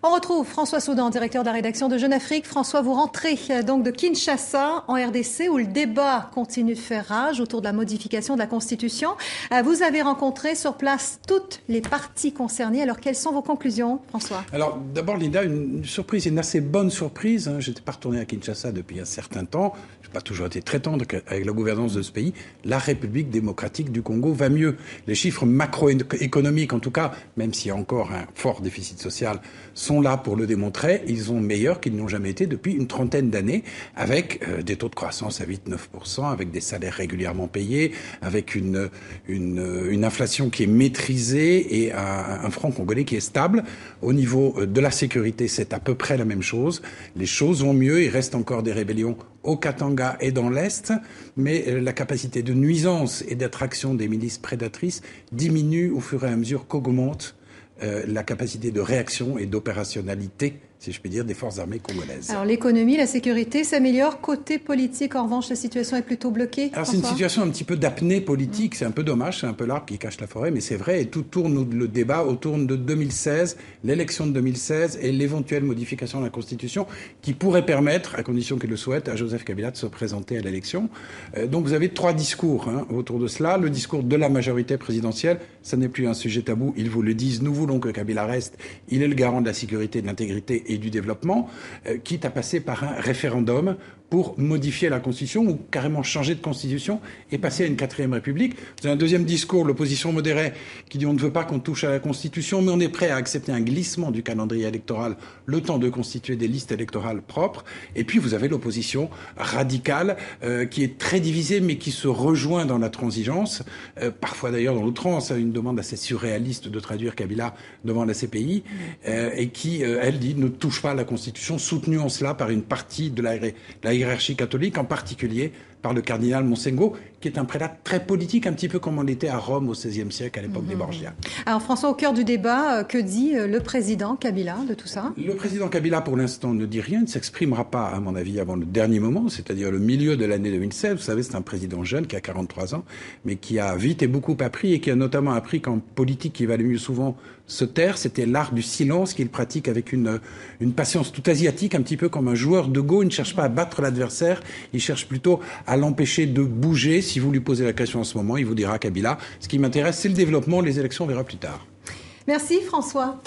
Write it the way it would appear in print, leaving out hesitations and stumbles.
On retrouve François Soudan, directeur de la rédaction de Jeune Afrique. François, vous rentrez donc de Kinshasa en RDC où le débat continue de faire rage autour de la modification de la Constitution. Vous avez rencontré sur place toutes les parties concernées. Alors, quelles sont vos conclusions, François? Alors, d'abord, Linda, une surprise, une assez bonne surprise. Je n'étais pas retourné à Kinshasa depuis un certain temps. Je n'ai pas toujours été très tendre avec la gouvernance de ce pays. La République démocratique du Congo va mieux. Les chiffres macroéconomiques, en tout cas, même s'il y a encore un fort déficit social, sont là pour le démontrer. Ils sont meilleurs qu'ils n'ont jamais été depuis une trentaine d'années, avec des taux de croissance à 8-9%, avec des salaires régulièrement payés, avec une inflation qui est maîtrisée et un franc congolais qui est stable. Au niveau de la sécurité, c'est à peu près la même chose. Les choses vont mieux. Il reste encore des rébellions au Katanga et dans l'Est, mais la capacité de nuisance et d'attraction des milices prédatrices diminue au fur et à mesure qu'augmente la capacité de réaction et d'opérationnalité, si je puis dire, des forces armées congolaises. Alors l'économie, la sécurité s'améliore. Côté politique, en revanche, la situation est plutôt bloquée. Alors c'est une situation un petit peu d'apnée politique, c'est un peu dommage, c'est un peu l'arbre qui cache la forêt, mais c'est vrai, et tout tourne, le débat autour de 2016, l'élection de 2016 et l'éventuelle modification de la Constitution qui pourrait permettre, à condition qu'il le souhaite, à Joseph Kabila de se présenter à l'élection. Donc vous avez trois discours autour de cela. Le discours de la majorité présidentielle, ça n'est plus un sujet tabou, ils vous le disent, nous voulons que Kabila reste, il est le garant de la sécurité, de l'intégrité et du développement, quitte à passer par un référendum pour modifier la Constitution ou carrément changer de Constitution et passer à une 4e République. Vous avez un deuxième discours, l'opposition modérée, qui dit on ne veut pas qu'on touche à la Constitution, mais on est prêt à accepter un glissement du calendrier électoral, le temps de constituer des listes électorales propres. Et puis vous avez l'opposition radicale, qui est très divisée, mais qui se rejoint dans la transigence, parfois d'ailleurs dans l'outrance, une demande assez surréaliste de traduire Kabila devant la CPI, et qui, elle, dit ne touche pas à la Constitution, soutenue en cela par une partie de la hiérarchie catholique, en particulier par le cardinal Monsengo, qui est un prélat très politique, un petit peu comme on l'était à Rome au XVIe siècle, à l'époque des Borgia. Alors François, au cœur du débat, que dit le président Kabila de tout ça? Le président Kabila, pour l'instant, ne dit rien, ne s'exprimera pas, à mon avis, avant le dernier moment, c'est-à-dire le milieu de l'année 2016. Vous savez, c'est un président jeune qui a 43 ans, mais qui a vite et beaucoup appris, et qui a notamment appris qu'en politique, il valait mieux souvent se taire. C'était l'art du silence qu'il pratique avec une patience tout asiatique, un petit peu comme un joueur de Go. Il ne cherche pas à battre l'adversaire, il cherche plutôt à l'empêcher de bouger. Si vous lui posez la question en ce moment, il vous dira, Kabila, ce qui m'intéresse, c'est le développement, les élections, on verra plus tard. Merci François.